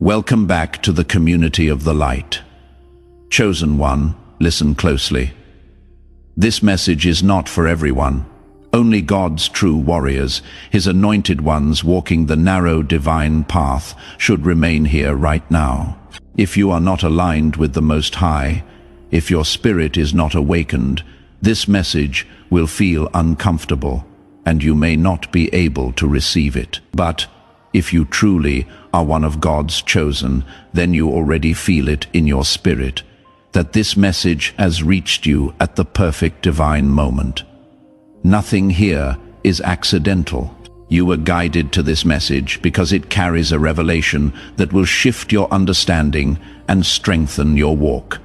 Welcome back to the community of the light. Chosen one, listen closely. This message is not for everyone. Only God's true warriors, his anointed ones walking the narrow divine path, should remain here right now. If you are not aligned with the Most High, if your spirit is not awakened, this message will feel uncomfortable, and you may not be able to receive it. But if you truly are one of God's chosen, then you already feel it in your spirit, that this message has reached you at the perfect divine moment. Nothing here is accidental. You were guided to this message because it carries a revelation that will shift your understanding and strengthen your walk.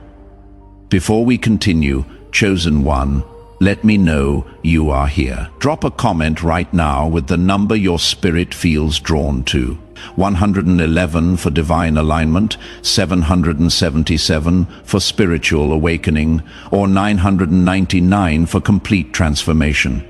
Before we continue, Chosen One, let me know you are here. Drop a comment right now with the number your spirit feels drawn to. 111 for divine alignment, 777 for spiritual awakening, or 999 for complete transformation.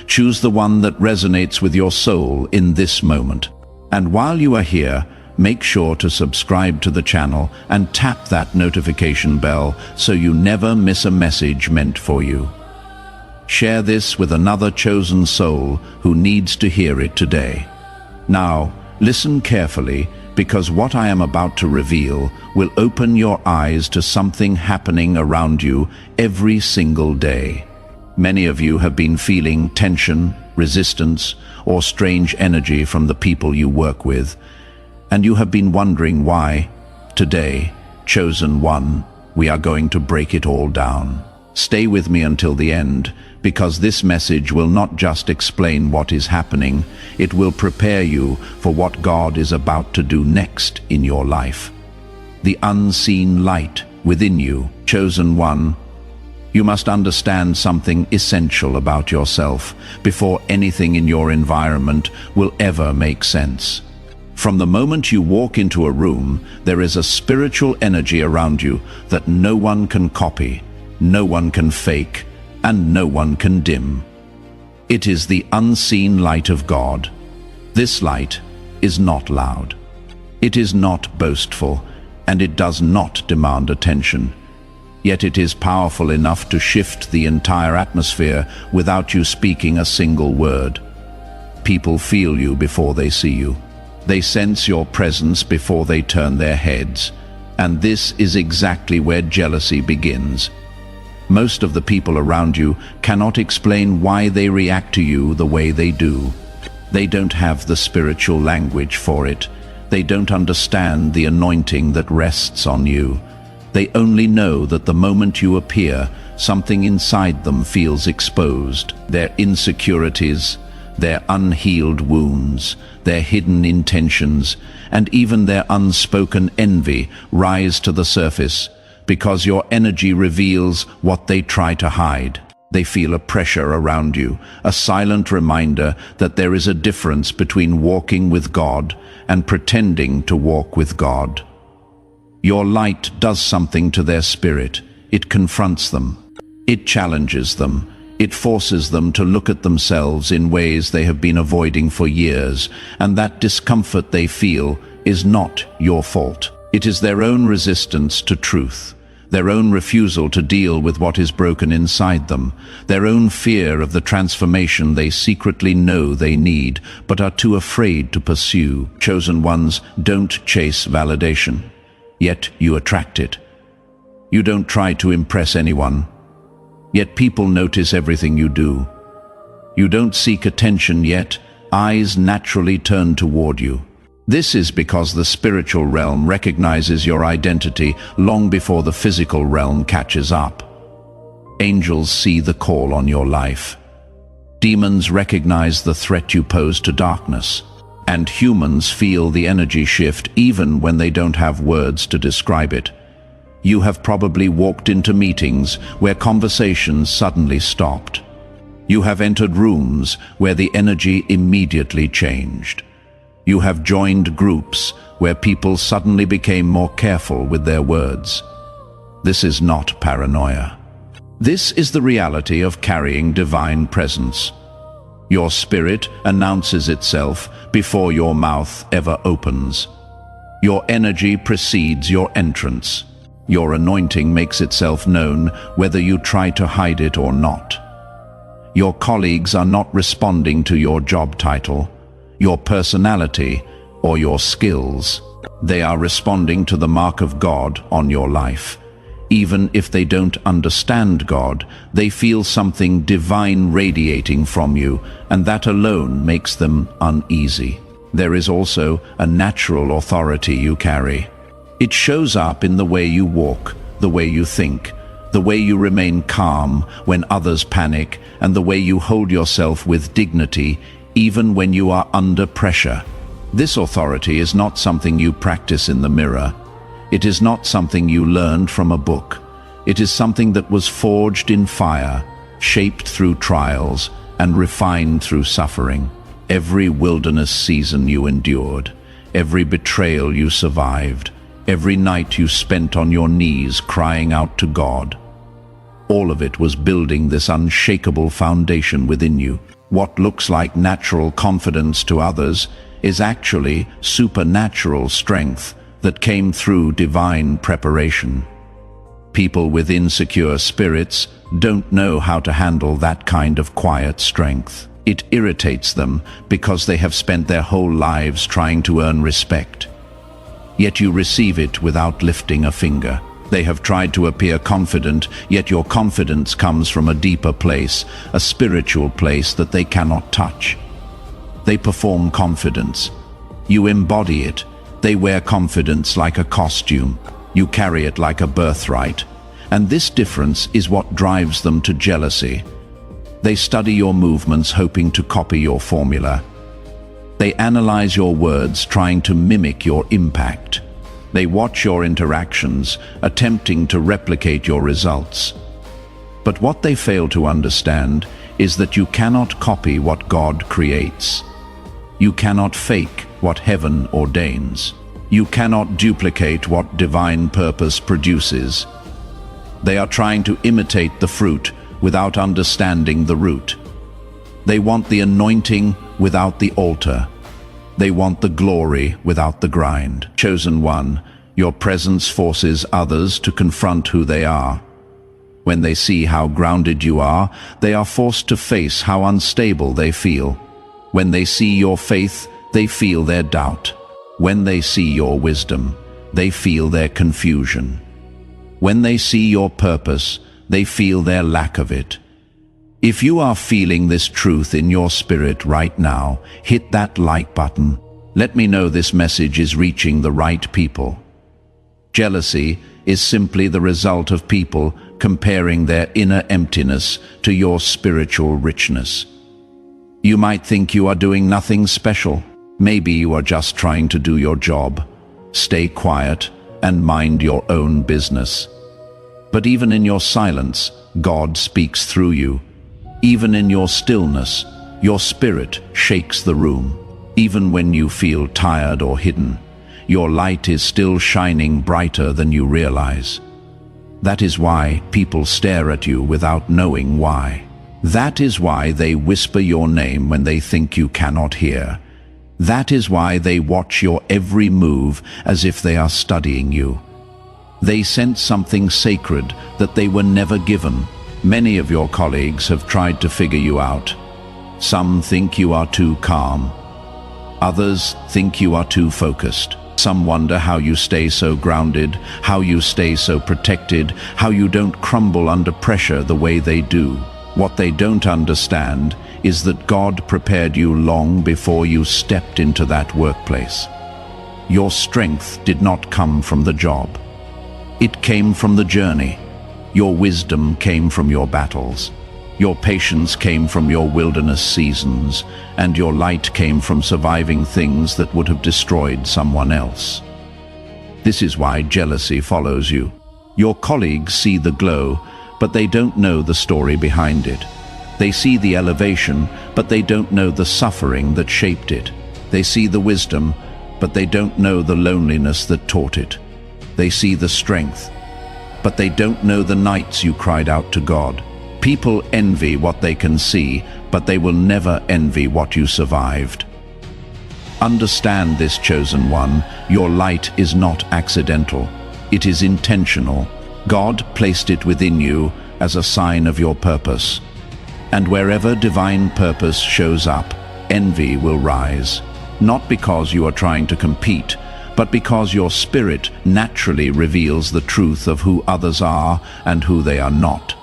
Choose the one that resonates with your soul in this moment. And while you are here, make sure to subscribe to the channel and tap that notification bell so you never miss a message meant for you. Share this with another chosen soul who needs to hear it today. Now, listen carefully, because what I am about to reveal will open your eyes to something happening around you every single day. Many of you have been feeling tension, resistance, or strange energy from the people you work with, and you have been wondering why. Today, Chosen One, we are going to break it all down. Stay with me until the end, because this message will not just explain what is happening, it will prepare you for what God is about to do next in your life. The unseen light within you, Chosen One. You must understand something essential about yourself before anything in your environment will ever make sense. From the moment you walk into a room, there is a spiritual energy around you that no one can copy, no one can fake, and no one can dim. It is the unseen light of God. This light is not loud. It is not boastful, and it does not demand attention. Yet it is powerful enough to shift the entire atmosphere without you speaking a single word. People feel you before they see you. They sense your presence before they turn their heads. And this is exactly where jealousy begins. Most of the people around you cannot explain why they react to you the way they do. They don't have the spiritual language for it. They don't understand the anointing that rests on you. They only know that the moment you appear, something inside them feels exposed. Their insecurities, their unhealed wounds, their hidden intentions, and even their unspoken envy rise to the surface, because your energy reveals what they try to hide. They feel a pressure around you, a silent reminder that there is a difference between walking with God and pretending to walk with God. Your light does something to their spirit. It confronts them. It challenges them. It forces them to look at themselves in ways they have been avoiding for years, and that discomfort they feel is not your fault. It is their own resistance to truth, their own refusal to deal with what is broken inside them, their own fear of the transformation they secretly know they need, but are too afraid to pursue. Chosen ones don't chase validation, yet you attract it. You don't try to impress anyone, yet people notice everything you do. You don't seek attention, yet eyes naturally turn toward you. This is because the spiritual realm recognizes your identity long before the physical realm catches up. Angels see the call on your life. Demons recognize the threat you pose to darkness. And humans feel the energy shift even when they don't have words to describe it. You have probably walked into meetings where conversations suddenly stopped. You have entered rooms where the energy immediately changed. You have joined groups where people suddenly became more careful with their words. This is not paranoia. This is the reality of carrying divine presence. Your spirit announces itself before your mouth ever opens. Your energy precedes your entrance. Your anointing makes itself known whether you try to hide it or not. Your colleagues are not responding to your job title, your personality, or your skills. They are responding to the mark of God on your life. Even if they don't understand God, they feel something divine radiating from you, and that alone makes them uneasy. There is also a natural authority you carry. It shows up in the way you walk, the way you think, the way you remain calm when others panic, and the way you hold yourself with dignity even when you are under pressure. This authority is not something you practice in the mirror. It is not something you learned from a book. It is something that was forged in fire, shaped through trials, and refined through suffering. Every wilderness season you endured, every betrayal you survived, every night you spent on your knees crying out to God. All of it was building this unshakable foundation within you. What looks like natural confidence to others is actually supernatural strength that came through divine preparation. People with insecure spirits don't know how to handle that kind of quiet strength. It irritates them because they have spent their whole lives trying to earn respect. Yet you receive it without lifting a finger. They have tried to appear confident, yet your confidence comes from a deeper place, a spiritual place that they cannot touch. They perform confidence. You embody it. They wear confidence like a costume. You carry it like a birthright. And this difference is what drives them to jealousy. They study your movements hoping to copy your formula. They analyze your words trying to mimic your impact. They watch your interactions, attempting to replicate your results. But what they fail to understand is that you cannot copy what God creates. You cannot fake what heaven ordains. You cannot duplicate what divine purpose produces. They are trying to imitate the fruit without understanding the root. They want the anointing without the altar. They want the glory without the grind. Chosen one, your presence forces others to confront who they are. When they see how grounded you are, they are forced to face how unstable they feel. When they see your faith, they feel their doubt. When they see your wisdom, they feel their confusion. When they see your purpose, they feel their lack of it. If you are feeling this truth in your spirit right now, hit that like button. Let me know this message is reaching the right people. Jealousy is simply the result of people comparing their inner emptiness to your spiritual richness. You might think you are doing nothing special. Maybe you are just trying to do your job, stay quiet, and mind your own business. But even in your silence, God speaks through you. Even in your stillness, your spirit shakes the room. Even when you feel tired or hidden, your light is still shining brighter than you realize. That is why people stare at you without knowing why. That is why they whisper your name when they think you cannot hear. That is why they watch your every move as if they are studying you. They sense something sacred that they were never given. Many of your colleagues have tried to figure you out. Some think you are too calm. Others think you are too focused. Some wonder how you stay so grounded, how you stay so protected, how you don't crumble under pressure the way they do. What they don't understand is that God prepared you long before you stepped into that workplace. Your strength did not come from the job. It came from the journey. Your wisdom came from your battles. Your patience came from your wilderness seasons, and your light came from surviving things that would have destroyed someone else. This is why jealousy follows you. Your colleagues see the glow, but they don't know the story behind it. They see the elevation, but they don't know the suffering that shaped it. They see the wisdom, but they don't know the loneliness that taught it. They see the strength, but they don't know the nights you cried out to God. People envy what they can see, but they will never envy what you survived. Understand this, chosen one, your light is not accidental. It is intentional. God placed it within you as a sign of your purpose. And wherever divine purpose shows up, envy will rise. Not because you are trying to compete, but because your spirit naturally reveals the truth of who others are and who they are not.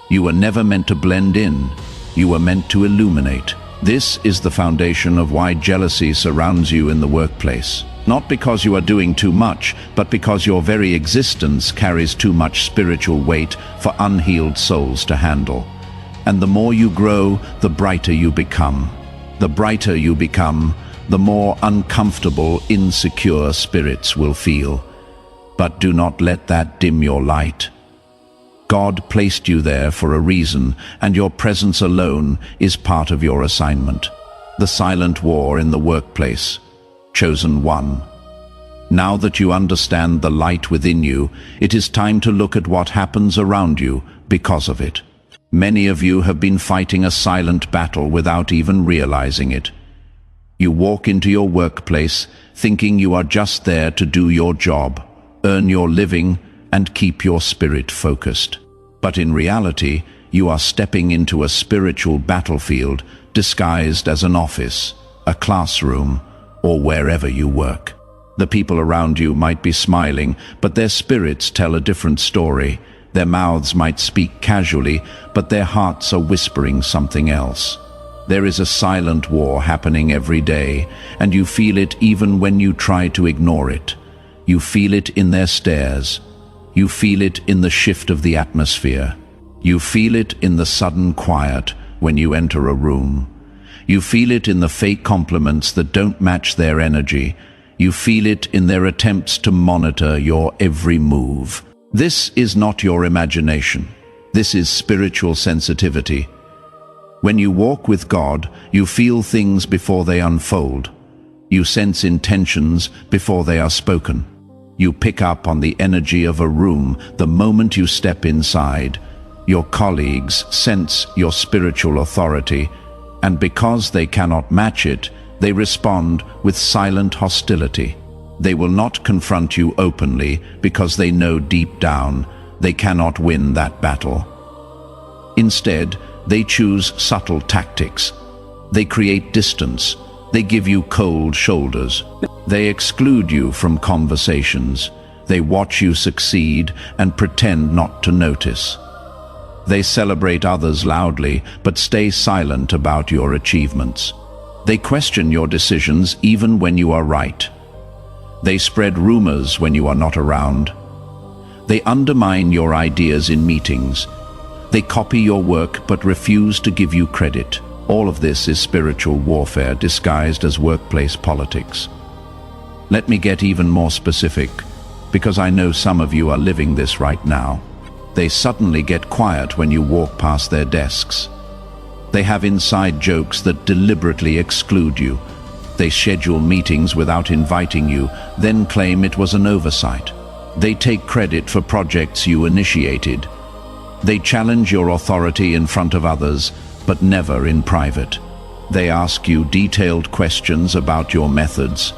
You were never meant to blend in. You were meant to illuminate. This is the foundation of why jealousy surrounds you in the workplace. Not because you are doing too much, but because your very existence carries too much spiritual weight for unhealed souls to handle. And the more you grow, the brighter you become. The brighter you become, the more uncomfortable, insecure spirits will feel. But do not let that dim your light. God placed you there for a reason, and your presence alone is part of your assignment. The silent war in the workplace. Chosen one. Now that you understand the light within you, it is time to look at what happens around you because of it. Many of you have been fighting a silent battle without even realizing it. You walk into your workplace thinking you are just there to do your job, earn your living, and keep your spirit focused. But in reality, you are stepping into a spiritual battlefield disguised as an office, a classroom, or wherever you work. The people around you might be smiling, but their spirits tell a different story. Their mouths might speak casually, but their hearts are whispering something else. There is a silent war happening every day, and you feel it even when you try to ignore it. You feel it in their stares. You feel it in the shift of the atmosphere. You feel it in the sudden quiet when you enter a room. You feel it in the fake compliments that don't match their energy. You feel it in their attempts to monitor your every move. This is not your imagination. This is spiritual sensitivity. When you walk with God, you feel things before they unfold. You sense intentions before they are spoken. You pick up on the energy of a room the moment you step inside. Your colleagues sense your spiritual authority, and because they cannot match it, they respond with silent hostility. They will not confront you openly because they know deep down they cannot win that battle. Instead, they choose subtle tactics. They create distance. They give you cold shoulders. They exclude you from conversations. They watch you succeed and pretend not to notice. They celebrate others loudly, but stay silent about your achievements. They question your decisions even when you are right. They spread rumors when you are not around. They undermine your ideas in meetings. They copy your work but refuse to give you credit. All of this is spiritual warfare disguised as workplace politics. Let me get even more specific, because I know some of you are living this right now. They suddenly get quiet when you walk past their desks. They have inside jokes that deliberately exclude you. They schedule meetings without inviting you, then claim it was an oversight. They take credit for projects you initiated. They challenge your authority in front of others, but never in private. They ask you detailed questions about your methods,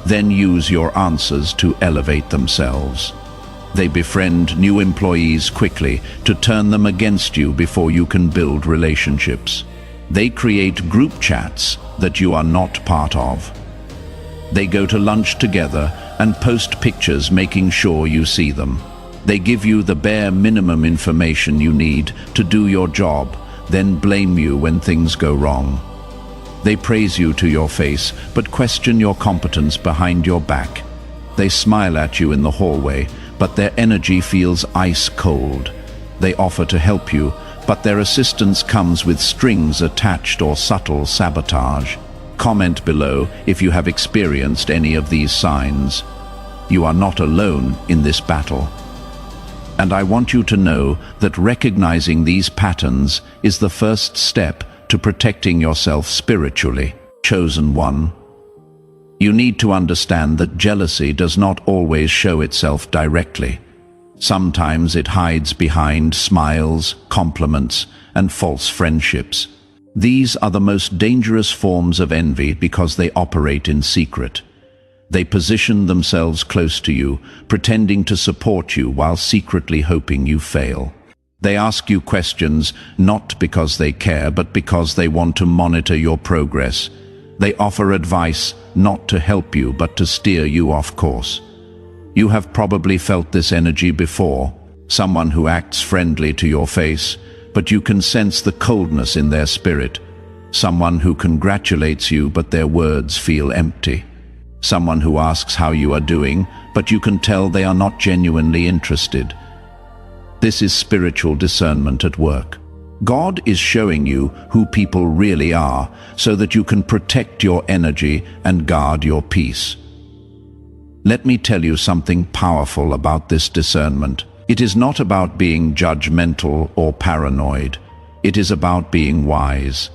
then use your answers to elevate themselves. They befriend new employees quickly to turn them against you before you can build relationships. They create group chats that you are not part of. They go to lunch together and post pictures making sure you see them. They give you the bare minimum information you need to do your job, then blame you when things go wrong. They praise you to your face, but question your competence behind your back. They smile at you in the hallway, but their energy feels ice cold. They offer to help you, but their assistance comes with strings attached or subtle sabotage. Comment below if you have experienced any of these signs. You are not alone in this battle. And I want you to know that recognizing these patterns is the first step to protecting yourself spiritually. Chosen one. You need to understand that jealousy does not always show itself directly. Sometimes it hides behind smiles, compliments, and false friendships. These are the most dangerous forms of envy because they operate in secret. They position themselves close to you, pretending to support you while secretly hoping you fail. They ask you questions not because they care, but because they want to monitor your progress. They offer advice not to help you, but to steer you off course. You have probably felt this energy before. Someone who acts friendly to your face, but you can sense the coldness in their spirit. Someone who congratulates you, but their words feel empty. Someone who asks how you are doing, but you can tell they are not genuinely interested. This is spiritual discernment at work. God is showing you who people really are, so that you can protect your energy and guard your peace. Let me tell you something powerful about this discernment. It is not about being judgmental or paranoid. It is about being wise.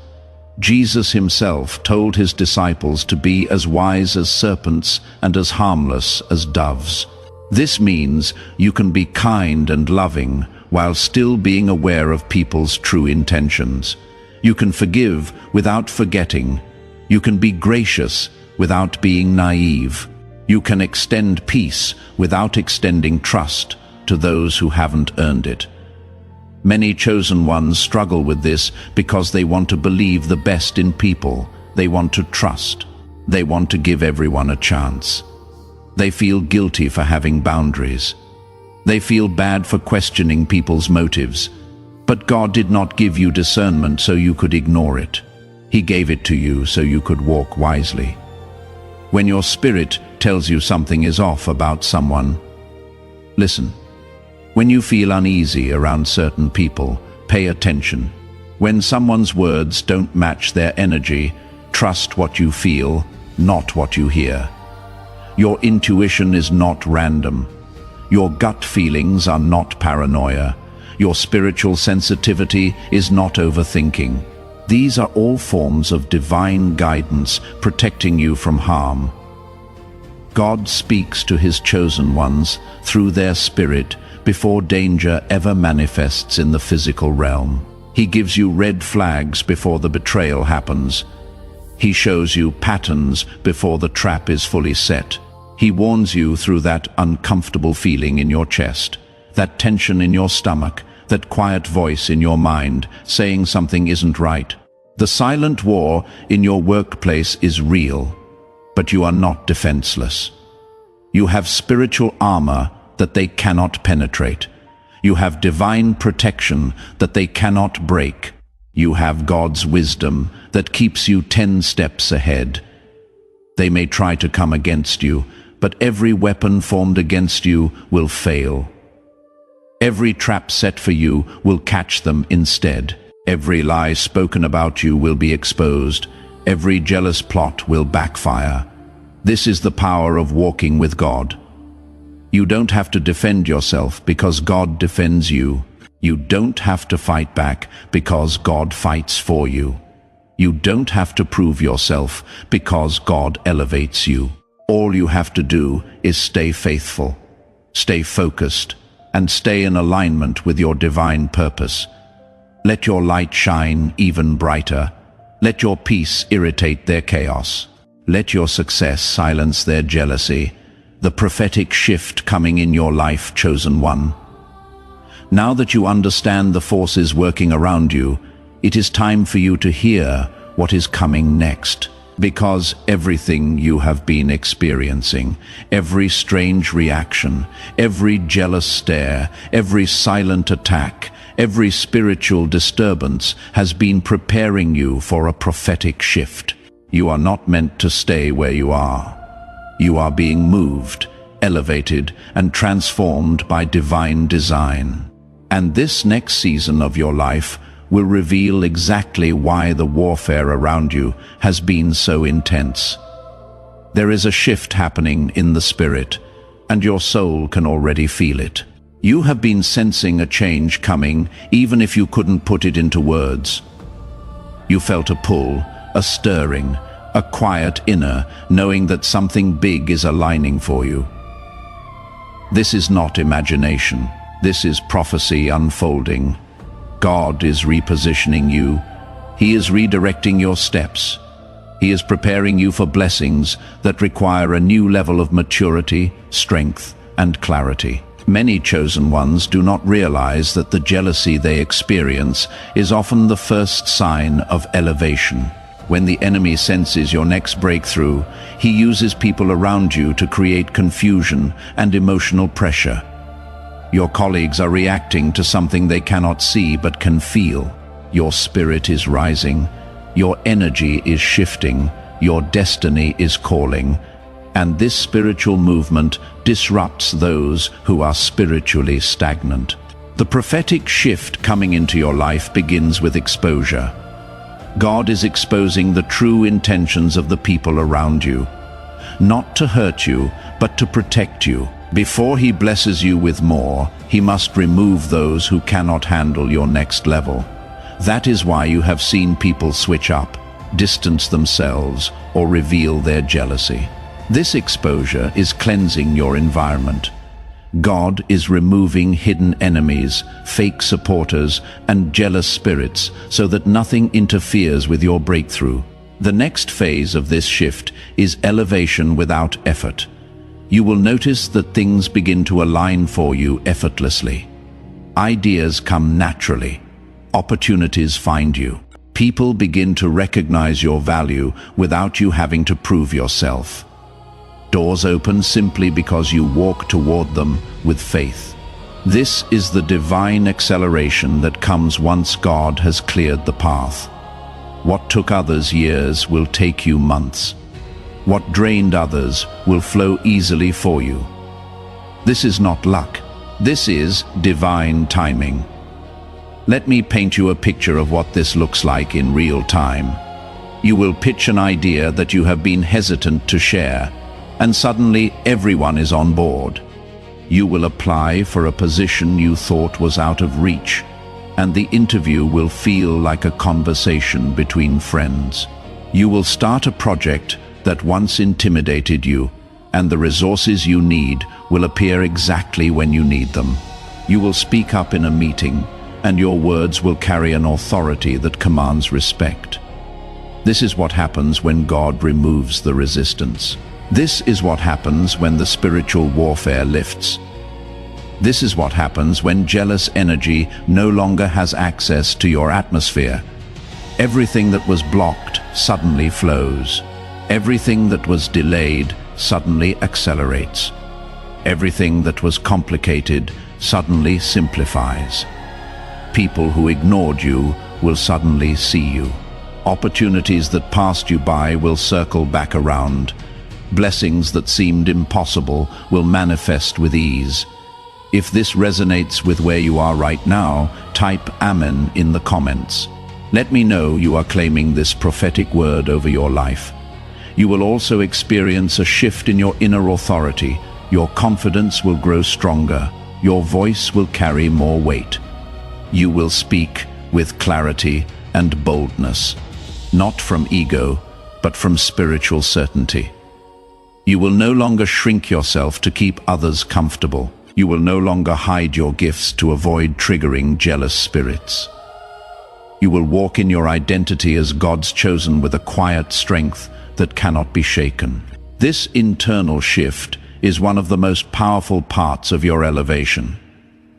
Jesus himself told his disciples to be as wise as serpents and as harmless as doves. This means you can be kind and loving while still being aware of people's true intentions. You can forgive without forgetting. You can be gracious without being naive. You can extend peace without extending trust to those who haven't earned it. Many chosen ones struggle with this because they want to believe the best in people. They want to trust. They want to give everyone a chance. They feel guilty for having boundaries. They feel bad for questioning people's motives. But God did not give you discernment so you could ignore it. He gave it to you so you could walk wisely. When your spirit tells you something is off about someone, listen. When you feel uneasy around certain people, pay attention. When someone's words don't match their energy, trust what you feel, not what you hear. Your intuition is not random. Your gut feelings are not paranoia. Your spiritual sensitivity is not overthinking. These are all forms of divine guidance protecting you from harm. God speaks to his chosen ones through their spirit before danger ever manifests in the physical realm. He gives you red flags before the betrayal happens. He shows you patterns before the trap is fully set. He warns you through that uncomfortable feeling in your chest, that tension in your stomach, that quiet voice in your mind saying something isn't right. The silent war in your workplace is real, but you are not defenseless. You have spiritual armor that they cannot penetrate. You have divine protection that they cannot break. You have God's wisdom that keeps you 10 steps ahead. They may try to come against you, but every weapon formed against you will fail. Every trap set for you will catch them instead. Every lie spoken about you will be exposed. Every jealous plot will backfire. This is the power of walking with God. You don't have to defend yourself because God defends you. You don't have to fight back because God fights for you. You don't have to prove yourself because God elevates you. All you have to do is stay faithful, stay focused, and stay in alignment with your divine purpose. Let your light shine even brighter. Let your peace irritate their chaos. Let your success silence their jealousy. The prophetic shift coming in your life, chosen one. Now that you understand the forces working around you, it is time for you to hear what is coming next. Because everything you have been experiencing, every strange reaction, every jealous stare, every silent attack, every spiritual disturbance has been preparing you for a prophetic shift. You are not meant to stay where you are. You are being moved, elevated, and transformed by divine design. And this next season of your life will reveal exactly why the warfare around you has been so intense. There is a shift happening in the spirit, and your soul can already feel it. You have been sensing a change coming, even if you couldn't put it into words. You felt a pull, a stirring, a quiet inner, knowing that something big is aligning for you. This is not imagination. This is prophecy unfolding. God is repositioning you. He is redirecting your steps. He is preparing you for blessings that require a new level of maturity, strength, and clarity. Many chosen ones do not realize that the jealousy they experience is often the first sign of elevation. When the enemy senses your next breakthrough, he uses people around you to create confusion and emotional pressure. Your colleagues are reacting to something they cannot see but can feel. Your spirit is rising, your energy is shifting, your destiny is calling, and this spiritual movement disrupts those who are spiritually stagnant. The prophetic shift coming into your life begins with exposure. God is exposing the true intentions of the people around you, not to hurt you, but to protect you. Before he blesses you with more, he must remove those who cannot handle your next level. That is why you have seen people switch up, distance themselves, or reveal their jealousy. This exposure is cleansing your environment. God is removing hidden enemies, fake supporters, and jealous spirits so that nothing interferes with your breakthrough. The next phase of this shift is elevation without effort. You will notice that things begin to align for you effortlessly. Ideas come naturally. Opportunities find you. People begin to recognize your value without you having to prove yourself. Doors open simply because you walk toward them with faith. This is the divine acceleration that comes once God has cleared the path. What took others years will take you months. What drained others will flow easily for you. This is not luck. This is divine timing. Let me paint you a picture of what this looks like in real time. You will pitch an idea that you have been hesitant to share, and suddenly everyone is on board. You will apply for a position you thought was out of reach, and the interview will feel like a conversation between friends. You will start a project that once intimidated you, and the resources you need will appear exactly when you need them. You will speak up in a meeting, and your words will carry an authority that commands respect. This is what happens when God removes the resistance. This is what happens when the spiritual warfare lifts. This is what happens when jealous energy no longer has access to your atmosphere. Everything that was blocked suddenly flows. Everything that was delayed suddenly accelerates. Everything that was complicated suddenly simplifies. People who ignored you will suddenly see you. Opportunities that passed you by will circle back around. Blessings that seemed impossible will manifest with ease. If this resonates with where you are right now, type Amen in the comments. Let me know you are claiming this prophetic word over your life. You will also experience a shift in your inner authority. Your confidence will grow stronger. Your voice will carry more weight. You will speak with clarity and boldness, not from ego, but from spiritual certainty. You will no longer shrink yourself to keep others comfortable. You will no longer hide your gifts to avoid triggering jealous spirits. You will walk in your identity as God's chosen with a quiet strength that cannot be shaken. This internal shift is one of the most powerful parts of your elevation.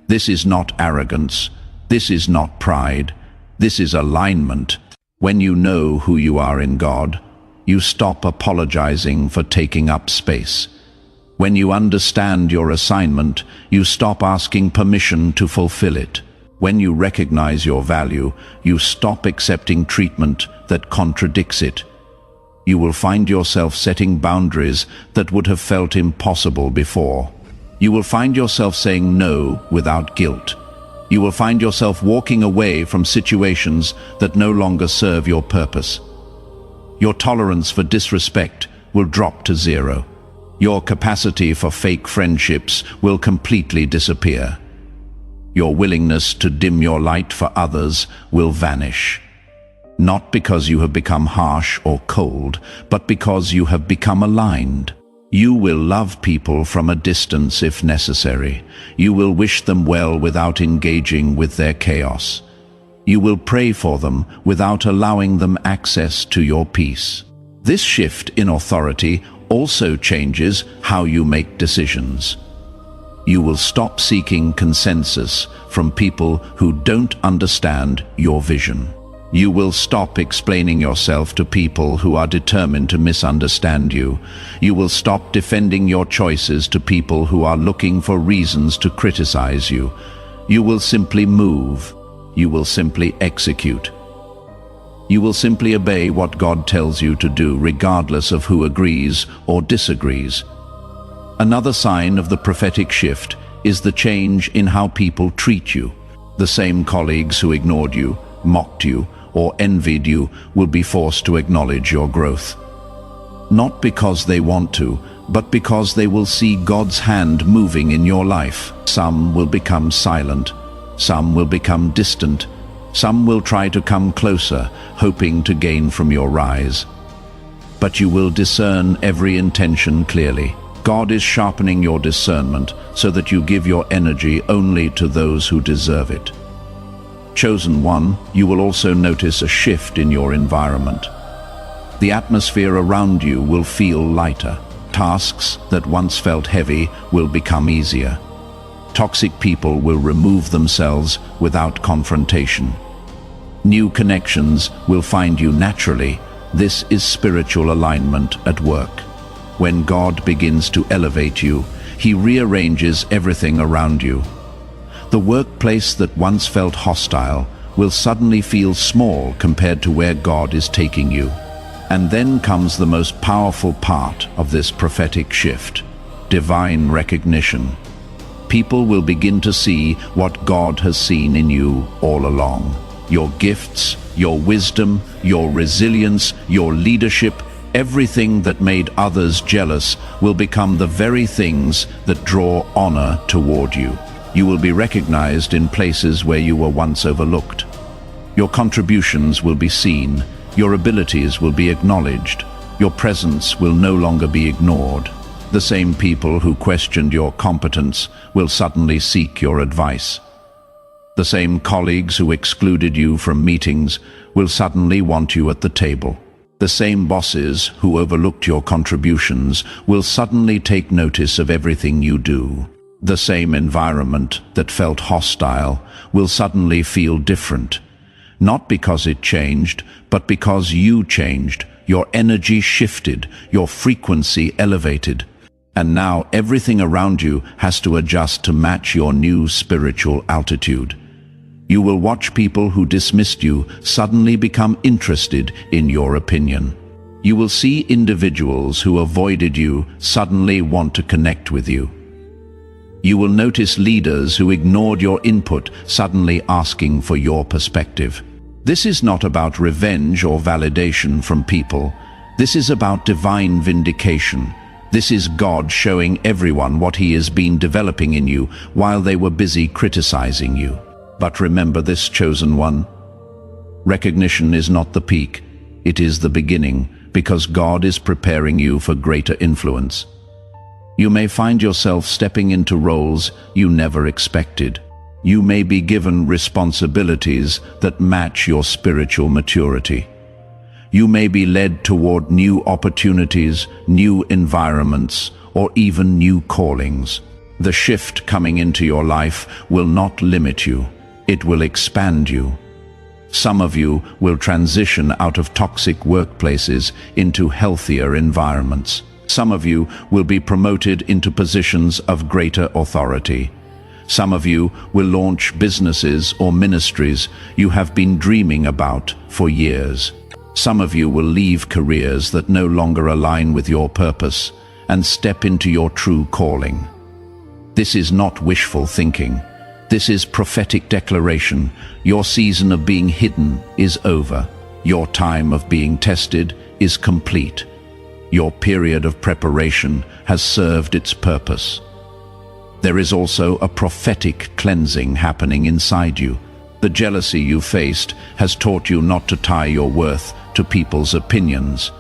This is not arrogance. This is not pride. This is alignment. When you know who you are in God, you stop apologizing for taking up space. When you understand your assignment, you stop asking permission to fulfill it. When you recognize your value, you stop accepting treatment that contradicts it. You will find yourself setting boundaries that would have felt impossible before. You will find yourself saying no without guilt. You will find yourself walking away from situations that no longer serve your purpose. Your tolerance for disrespect will drop to zero. Your capacity for fake friendships will completely disappear. Your willingness to dim your light for others will vanish. Not because you have become harsh or cold, but because you have become aligned. You will love people from a distance if necessary. You will wish them well without engaging with their chaos. You will pray for them without allowing them access to your peace. This shift in authority also changes how you make decisions. You will stop seeking consensus from people who don't understand your vision. You will stop explaining yourself to people who are determined to misunderstand you. You will stop defending your choices to people who are looking for reasons to criticize you. You will simply move. You will simply execute. You will simply obey what God tells you to do, regardless of who agrees or disagrees. Another sign of the prophetic shift is the change in how people treat you. The same colleagues who ignored you, mocked you, or envied you will be forced to acknowledge your growth. Not because they want to, but because they will see God's hand moving in your life. Some will become silent. Some will become distant. Some will try to come closer, hoping to gain from your rise. But you will discern every intention clearly. God is sharpening your discernment so that you give your energy only to those who deserve it. Chosen one, you will also notice a shift in your environment. The atmosphere around you will feel lighter. Tasks that once felt heavy will become easier. Toxic people will remove themselves without confrontation. New connections will find you naturally. This is spiritual alignment at work. When God begins to elevate you, He rearranges everything around you. The workplace that once felt hostile will suddenly feel small compared to where God is taking you. And then comes the most powerful part of this prophetic shift: divine recognition. People will begin to see what God has seen in you all along. Your gifts, your wisdom, your resilience, your leadership, everything that made others jealous will become the very things that draw honor toward you. You will be recognized in places where you were once overlooked. Your contributions will be seen. Your abilities will be acknowledged. Your presence will no longer be ignored. The same people who questioned your competence will suddenly seek your advice. The same colleagues who excluded you from meetings will suddenly want you at the table. The same bosses who overlooked your contributions will suddenly take notice of everything you do. The same environment that felt hostile will suddenly feel different. Not because it changed, but because you changed. Your energy shifted, your frequency elevated. And now everything around you has to adjust to match your new spiritual altitude. You will watch people who dismissed you suddenly become interested in your opinion. You will see individuals who avoided you suddenly want to connect with you. You will notice leaders who ignored your input suddenly asking for your perspective. This is not about revenge or validation from people. This is about divine vindication. This is God showing everyone what He has been developing in you while they were busy criticizing you. But remember this, chosen one. Recognition is not the peak. It is the beginning, because God is preparing you for greater influence. You may find yourself stepping into roles you never expected. You may be given responsibilities that match your spiritual maturity. You may be led toward new opportunities, new environments, or even new callings. The shift coming into your life will not limit you. It will expand you. Some of you will transition out of toxic workplaces into healthier environments. Some of you will be promoted into positions of greater authority. Some of you will launch businesses or ministries you have been dreaming about for years. Some of you will leave careers that no longer align with your purpose and step into your true calling. This is not wishful thinking. This is prophetic declaration. Your season of being hidden is over. Your time of being tested is complete. Your period of preparation has served its purpose. There is also a prophetic cleansing happening inside you. The jealousy you faced has taught you not to tie your worth to people's opinions.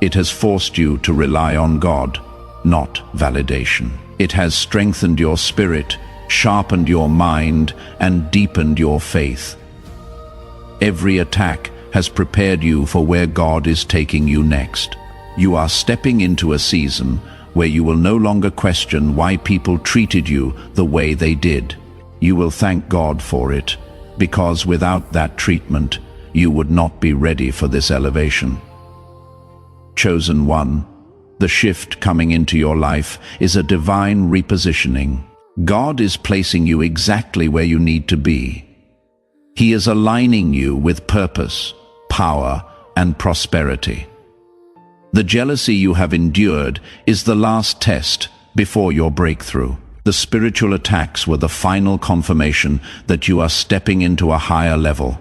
It has forced you to rely on God, not validation. It has strengthened your spirit, sharpened your mind, and deepened your faith. Every attack has prepared you for where God is taking you next. You are stepping into a season where you will no longer question why people treated you the way they did. You will thank God for it, because without that treatment, you would not be ready for this elevation. Chosen one, the shift coming into your life is a divine repositioning. God is placing you exactly where you need to be. He is aligning you with purpose, power, and prosperity. The jealousy you have endured is the last test before your breakthrough. The spiritual attacks were the final confirmation that you are stepping into a higher level.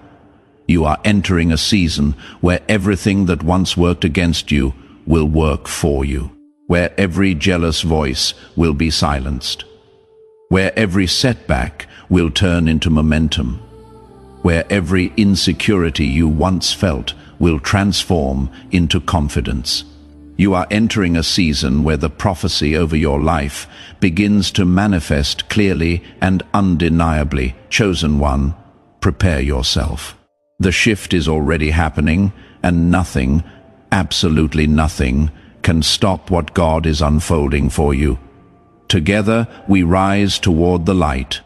You are entering a season where everything that once worked against you will work for you, where every jealous voice will be silenced, where every setback will turn into momentum, where every insecurity you once felt will transform into confidence. You are entering a season where the prophecy over your life begins to manifest clearly and undeniably. Chosen one, prepare yourself. The shift is already happening, and nothing, absolutely nothing, can stop what God is unfolding for you. Together we rise toward the light,